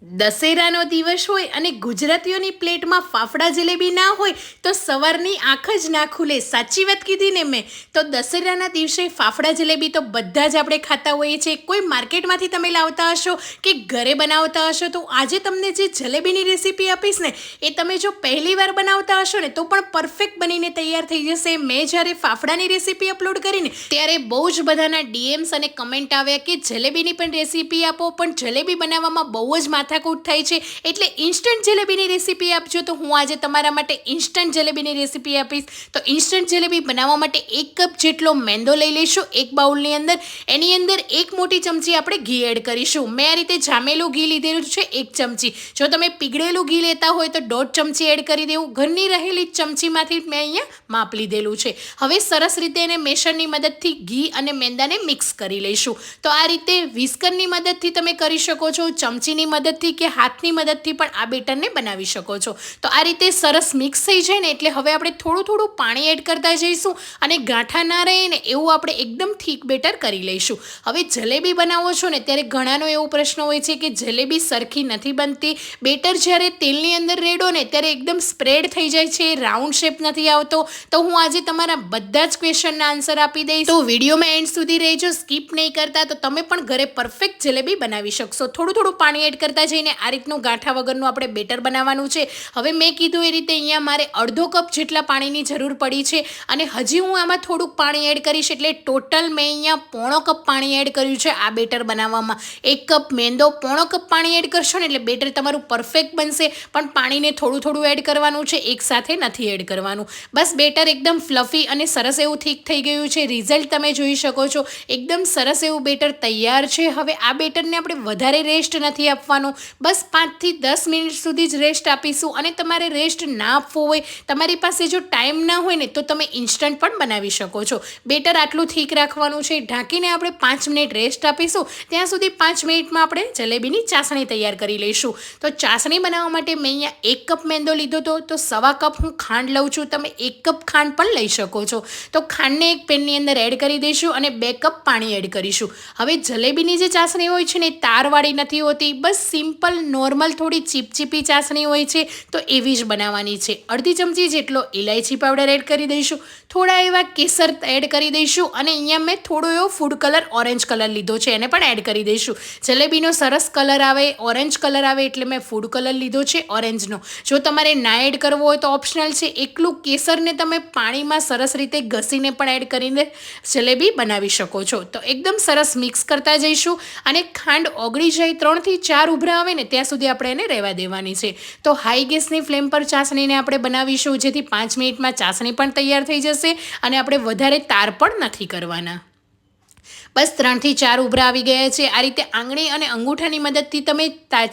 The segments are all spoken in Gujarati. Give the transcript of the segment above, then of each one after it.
દશેરાનો દિવસ હોય અને ગુજરાતીઓની પ્લેટમાં ફાફડા જલેબી ના હોય તો સવારની આંખ જ ના ખુલે. સાચી વાત કીધી ને મેં. તો દશેરાના દિવસે ફાફડા જલેબી તો બધા જ આપણે ખાતા હોઈએ છીએ. કોઈ માર્કેટમાંથી તમે લાવતા હશો કે ઘરે બનાવતા હશો. તો આજે તમને જે જલેબીની રેસીપી આપીશ ને એ તમે જો પહેલી વાર બનાવતા હશો ને તો પણ પરફેક્ટ બનીને તૈયાર થઈ જશે. મેં જ્યારે ફાફડાની રેસીપી અપલોડ કરીને ત્યારે બહુ જ બધાના ડીએમ્સ અને કમેન્ટ આવ્યા કે જલેબીની પણ રેસીપી આપો, પણ જલેબી બનાવવામાં બહુ જ માથાકૂટ થાય છે એટલે ઇન્સ્ટન્ટ જલેબીની રેસીપી આપજો. તો હું આજે તમારા માટે ઇન્સ્ટન્ટ જલેબીની રેસીપી આપીશ. તો ઇન્સ્ટન્ટ જલેબી બનાવવા માટે 1 કપ જેટલો મેંદો લઈ લઈશું એક બાઉલની અંદર. એની અંદર 1 મોટી ચમચી આપણે ઘી એડ કરીશું. મેં આ રીતે જામેલું ઘી લીધેલું છે 1 ચમચી. જો તમે પીગળેલું ઘી લેતા હોય તો 1.5 ચમચી એડ કરી દેવું. ઘરની રહેલી ચમચીમાંથી મેં અહીંયા માપ લીધેલું છે. હવે સરસ રીતે એને મેશરની મદદથી ઘી અને મેંદાને મિક્સ કરી લઈશું. તો આ રીતે વિસ્કરની મદદથી તમે કરી શકો છો, ચમચીની મદદથી કે હાથની મદદથી પણ આ બેટરને બનાવી શકો છો. તો આ રીતે સરસ મિક્સ થઈ જાય ને એટલે હવે આપણે થોડું થોડું પાણી એડ કરતા જઈશું અને ગાંઠા ના રહે ને એવું આપણે એકદમ થીક બેટર કરી લઈશું. હવે જલેબી બનાવો છો ને ત્યારે ઘણાનો એવો પ્રશ્ન હોય છે કે જલેબી સરખી નથી બનતી. બેટર જ્યારે તેલની અંદર રેડો ને ત્યારે એકદમ સ્પ્રેડ થઈ જાય છે, રાઉન્ડ શેપ નથી આવતો. તો હું આજે તમારા બધા જ ક્વેશ્ચનના આન્સર આપી દઈશ. તો વિડીયોમાં એન્ડ સુધી રહેજો, સ્કીપ નહીં કરતા, તો તમે પણ ઘરે પરફેક્ટ જલેબી બનાવી શકશો. થોડું થોડું પાણી એડ કરતા જઈને આ રીતનું ગાંઠા વગરનું આપણે બેટર બનાવવાનું છે. હવે મેં કીધું એ રીતે અહીંયા મારે અડધો કપ જેટલા પાણીની જરૂર પડી છે અને હજી હું આમાં થોડુંક પાણી એડ કરીશ એટલે ટોટલ મેં અહીંયા પોણો કપ પાણી એડ કર્યું છે આ બેટર બનાવવામાં. 1 કપ મેંદો, પોણો કપ પાણી એડ કરશો ને એટલે બેટર તમારું પરફેક્ટ બનશે. પણ પાણીને થોડું થોડું એડ કરવાનું છે, એકસાથે નથી એડ કરવાનું. બસ બેટર એકદમ ફ્લફી અને સરસ એવું થીક થઈ ગયું છે. રિઝલ્ટ તમે જોઈ શકો છો, એકદમ સરસ એવું બેટર તૈયાર છે. હવે આ બેટરને આપણે વધારે રેસ્ટ નથી આપવાનું, બસ 5 થી 10 મિનિટ સુધી જ રેસ્ટ આપીશું. અને તમારે રેસ્ટ ના આપવો હોય, તમારી પાસે જો ટાઈમ ના હોય ને તો તમે ઇન્સ્ટન્ટ પણ બનાવી શકો છો. બેટર આટલું થીક રાખવાનું છે. ઢાંકીને આપણે 5 મિનિટ રેસ્ટ આપીશું. ત્યાં સુધી 5 મિનિટમાં આપણે જલેબીની ચાસણી તૈયાર કરી લઈશું. તો ચાસણી બનાવવા માટે મેં અહીંયા 1 કપ મેંદો લીધો હતો, તો 1/2 કપ હું ખાંડ લઉં છું. તમે 1 કપ ખાંડ પણ લઈ શકો છો. તો ખાંડને એક પેનની અંદર એડ કરી દઈશું અને 2 કપ પાણી એડ કરીશું. હવે જલેબીની જે ચાસણી હોય છે ને એ તારવાળી નથી હોતી, બસ સિમ્પલ નોર્મલ થોડી ચીપચીપી ચાસણી હોય છે. તો એવી જ બનાવવાની છે. અડધી ચમચી જેટલો ઇલાયચી પાવડર એડ કરી દઈશું, થોડા એવા કેસર એડ કરી દઈશું અને અહીંયા મેં થોડો એવો ફૂડ કલર ઓરેન્જ કલર લીધો છે, એને પણ એડ કરી દઈશું. જલેબીનો સરસ કલર આવે, ઓરેન્જ કલર આવે એટલે મેં ફૂડ કલર લીધો છે ઓરેન્જનો. જો તમારે ના એડ કરવો હોય તો ઓપ્શનલ છે. એકલું કેસરને તમે પાણીમાં સરસ રીતે ઘસીને પણ એડ કરીને જલેબી બનાવી શકો છો. તો એકદમ સરસ મિક્સ કરતા જઈશું અને ખાંડ ઓગળી જાય, 3 થી 4 ઉભરા આવે ને ત્યાં સુધી આપણે એને રહેવા દેવાની છે. તો હાઈ ગેસની ફ્લેમ પર ચાસણીને આપણે બનાવીશું, જેથી 5 મિનિટમાં ચાસણી પણ તૈયાર થઈ જશે અને આપણે વધારે તાર પણ નથી કરવાના. બસ 3 થી 4 ઉભરા આવી ગયા છે. આ રીતે આંગળી અને અંગૂઠાની મદદથી તમે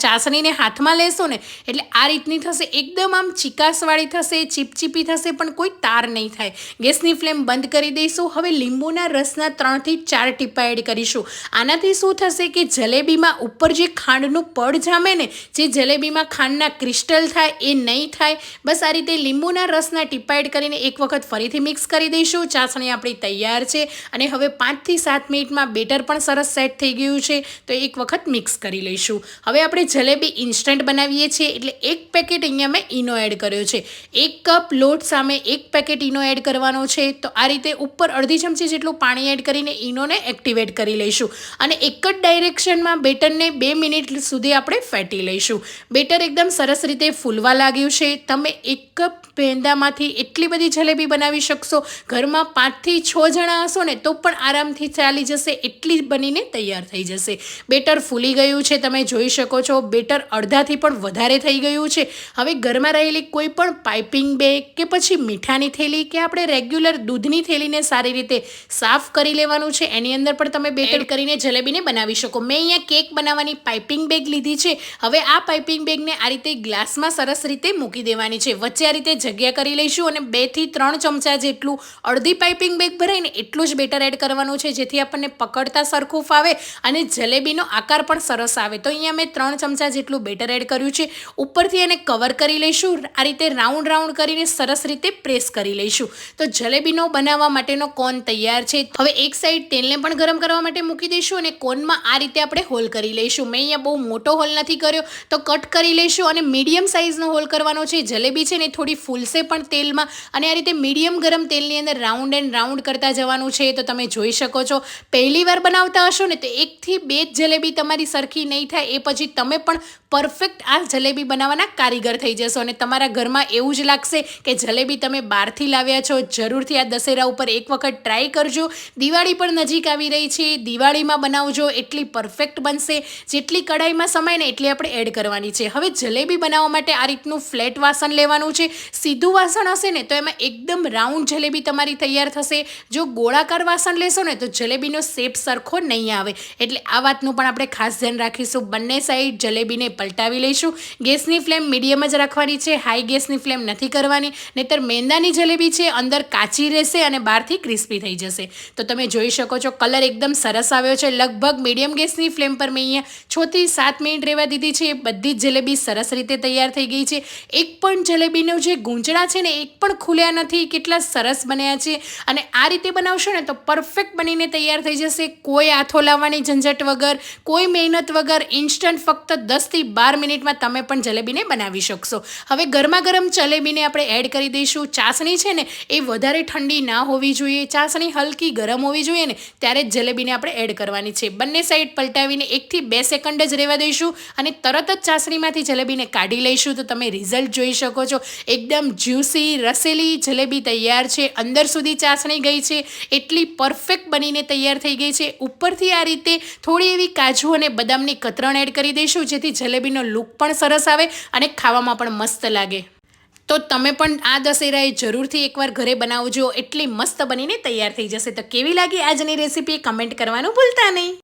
ચાસણીને હાથમાં લેશો ને એટલે આ રીતની થશે. એકદમ આમ ચીકાસવાળી થશે, ચીપચીપી થશે, પણ કોઈ તાર નહીં થાય. ગેસની ફ્લેમ બંધ કરી દઈશું. હવે લીંબુના રસના 3 થી 4 ટીપા એડ કરીશું. આનાથી શું થશે કે જલેબીમાં ઉપર જે ખાંડનું પડ જામે ને, જે જલેબીમાં ખાંડના ક્રિસ્ટલ થાય એ નહીં થાય. બસ આ રીતે લીંબુના રસના ટીપા એડ કરીને એક વખત ફરીથી મિક્સ કરી દઈશું. ચાસણી આપણી તૈયાર છે અને હવે 5 થી 7 મિનિટ બેટર પણ સરસ સેટ થઈ ગયું છે. તો એક વખત મિક્સ કરી લઈશું. હવે આપણે જલેબી ઇન્સ્ટન્ટ બનાવીએ છીએ એટલે 1 પેકેટ અહીંયા મેં ઈનો એડ કર્યો છે. 1 કપ લોટ સામે 1 પેકેટ ઈનો એડ કરવાનો છે. તો આ રીતે ઉપર અડધી ચમચી જેટલું પાણી એડ કરીને ઈનોને એક્ટિવેટ કરી લઈશું અને એક જ ડાયરેક્શનમાં બેટરને 2 મિનિટ સુધી આપણે ફેટી લઈશું. બેટર એકદમ સરસ રીતે ફૂલવા લાગ્યું છે. તમે 1 કપ મેંદામાંથી એટલી બધી જલેબી બનાવી શકશો. ઘરમાં 5 થી 6 જણા હશો ને તો પણ આરામથી ચાલી જશે, એટલી જ બનીને તૈયાર થઈ જશે. બેટર ફૂલી ગયું છે, તમે જોઈ શકો છો. બેટર અડધાથી પણ વધારે થઈ ગયું છે. હવે ઘરમાં રહેલી કોઈ પણ પાઇપિંગ બેગ કે પછી મીઠાની થેલી કે આપણે રેગ્યુલર દૂધની થેલીને સારી રીતે સાફ કરી લેવાનું છે. એની અંદર પણ તમે બેટર કરીને જલેબીને બનાવી શકો. મેં અહીંયા કેક બનાવવાની પાઇપિંગ બેગ લીધી છે. હવે આ પાઇપિંગ બેગને આ રીતે ગ્લાસમાં સરસ રીતે મૂકી દેવાની છે. વચ્ચે આ રીતે જગ્યા કરી લઈશું અને 2 થી 3 ચમચા જેટલું, અડધી પાઇપિંગ બેગ ભરાઈને એટલું જ બેટર એડ કરવાનું છે, જેથી આપણને પકડતા સરખું ફાવે અને જલેબીનો આકાર પણ સરસ આવે. તો અહીંયા મેં 3 ચમચા જેટલું બેટર એડ કર્યું છે. ઉપરથી એને કવર કરી લઈશું. આ રીતે રાઉન્ડ કરીને સરસ રીતે પ્રેસ કરી લઈશું. તો જલેબીનો બનાવવા માટેનો કોન તૈયાર છે. હવે એક સાઈડ તેલને પણ ગરમ કરવા માટે મૂકી દઈશું અને કોનમાં આ રીતે આપણે હોલ કરી લઈશું. મેં અહીંયા બહુ મોટો હોલ નથી કર્યો, તો કટ કરી લઈશું અને મીડિયમ સાઇઝનો હોલ કરવાનો છે. જલેબી છે ને થોડી ફૂલશે પણ તેલમાં, અને આ રીતે મીડિયમ ગરમ તેલની અંદર રાઉન્ડ એન્ડ રાઉન્ડ કરતા જવાનું છે. તો તમે જોઈ શકો છો, પહેલી વાર બનાવતા હશો ને તો 1 થી 2 જ જલેબી તમારી સરખી નહીં થાય. એ પછી તમે પણ પરફેક્ટ આ જલેબી બનાવવાના કારીગર થઈ જશો અને તમારા ઘરમાં એવું જ લાગશે કે જલેબી તમે બહારથી લાવ્યા છો. જરૂરથી આ દશેરા ઉપર એક વખત ટ્રાય કરજો. દિવાળી પણ નજીક આવી રહી છે, દિવાળીમાં બનાવજો, એટલી પરફેક્ટ બનશે. જેટલી કઢાઈમાં સમાય ને એટલી આપણે એડ કરવાની છે. હવે જલેબી બનાવવા માટે આ રીતનું ફ્લેટ વાસણ લેવાનું છે. સીધું વાસણ હશે ને તો એમાં એકદમ રાઉન્ડ જલેબી તમારી તૈયાર થશે. જો ગોળાકાર વાસણ લેશો ને તો જલેબીનો શેપ સરખો નહીં આવે. એટલે આ વાતનું પણ આપણે ખાસ ધ્યાન રાખીશું. બંને સાઈડ જલેબીને પલટાવી લઈશું. ગેસની ફ્લેમ મીડિયમ જ રાખવાની છે, હાઈ ગેસની ફ્લેમ નથી કરવાની, નહીંતર મેંદાની જલેબી છે અંદર કાચી રહેશે અને બહારથી ક્રિસ્પી થઈ જશે. તો તમે જોઈ શકો છો કલર એકદમ સરસ આવ્યો છે. લગભગ મીડિયમ ગેસની ફ્લેમ પર મેં અહીંયા 6 થી 7 મિનિટ રહેવા દીધી છે. બધી જ જલેબી સરસ રીતે તૈયાર થઈ ગઈ છે. એક પણ જલેબીનો જે ગૂંચળા છે ને એક પણ ખુલ્યા નથી. કેટલા સરસ બન્યા છે. અને આ રીતે બનાવશો ને તો પરફેક્ટ બનીને તૈયાર થઈ જશે. કોઈ હાથો લાવવાની ઝંઝટ વગર, કોઈ મહેનત વગર, ઇન્સ્ટન્ટ ફક્ત 10 થી 12 મિનિટમાં તમે પણ જલેબીને બનાવી શકશો. હવે ગરમા ગરમ જલેબીને આપણે એડ કરી દઈશું. ચાસણી છે ને એ વધારે ઠંડી ના હોવી જોઈએ, ચાસણી હલકી ગરમ હોવી જોઈએ ને ત્યારે જ જલેબીને આપણે એડ કરવાની છે. બંને સાઈડ પલટાવીને 1 થી 2 સેકન્ડ જ રહેવા દઈશું અને તરત જ ચાસણીમાંથી જલેબીને કાઢી લઈશું. તો તમે રિઝલ્ટ જોઈ શકો છો. એકદમ જ્યુસી રસેલી જલેબી તૈયાર છે. અંદર સુધી ચાસણી ગઈ છે, એટલી પરફેક્ટ બનીને તૈયાર થઈ ગઈ છે. ઉપરથી આ રીતે થોડી એવી કાજુ અને બદામની કતરણ એડ કરી દઈશું, જેથી જલેબીનો લુક પણ સરસ આવે અને ખાવામાં પણ મસ્ત લાગે. તો તમે પણ આ દશેરાએ જરૂરથી એકવાર ઘરે બનાવજો. એટલી મસ્ત બનીને તૈયાર થઈ જશે. તો કેવી લાગી આજની રેસીપી કમેન્ટ કરવાનું ભૂલતા નહીં.